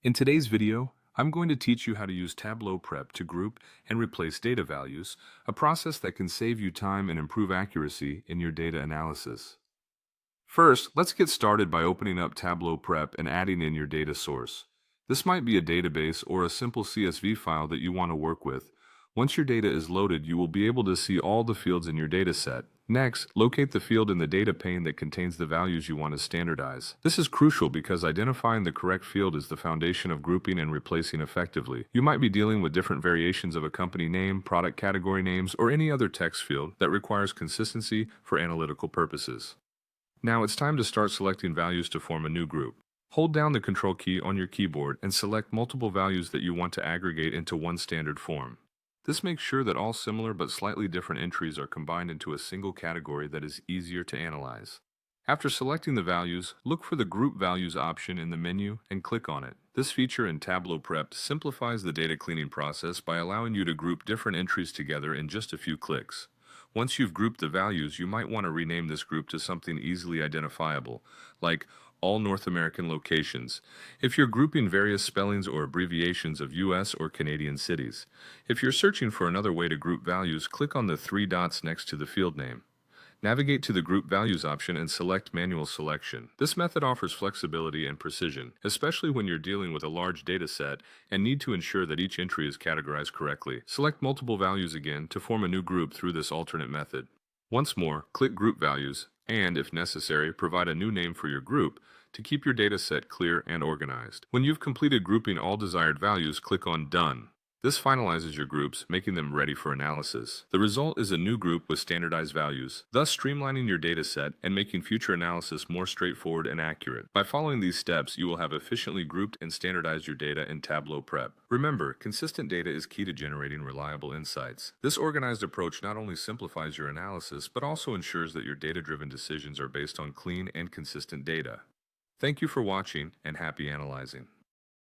In today's video, I'm going to teach you how to use Tableau Prep to group and replace data values, a process that can save you time and improve accuracy in your data analysis. First, let's get started by opening up Tableau Prep and adding in your data source. This might be a database or a simple CSV file that you want to work with. Once your data is loaded, you will be able to see all the fields in your data set. Next, locate the field in the data pane that contains the values you want to standardize. This is crucial because identifying the correct field is the foundation of grouping and replacing effectively. You might be dealing with different variations of a company name, product category names, or any other text field that requires consistency for analytical purposes. Now it's time to start selecting values to form a new group. Hold down the Control key on your keyboard and select multiple values that you want to aggregate into one standard form. This makes sure that all similar but slightly different entries are combined into a single category that is easier to analyze. After selecting the values, look for the Group Values option in the menu and click on it. This feature in Tableau Prep simplifies the data cleaning process by allowing you to group different entries together in just a few clicks. Once you've grouped the values, you might want to rename this group to something easily identifiable, like all North American locations, if you're grouping various spellings or abbreviations of US or Canadian cities. If you're searching for another way to group values, click on the three dots next to the field name. Navigate to the Group Values option and select Manual Selection. This method offers flexibility and precision, especially when you're dealing with a large data set and need to ensure that each entry is categorized correctly. Select multiple values again to form a new group through this alternate method. Once more, click Group Values and, if necessary, provide a new name for your group to keep your data set clear and organized. When you've completed grouping all desired values, click on Done. This finalizes your groups, making them ready for analysis. The result is a new group with standardized values, thus streamlining your data set and making future analysis more straightforward and accurate. By following these steps, you will have efficiently grouped and standardized your data in Tableau Prep. Remember, consistent data is key to generating reliable insights. This organized approach not only simplifies your analysis, but also ensures that your data-driven decisions are based on clean and consistent data. Thank you for watching, and happy analyzing.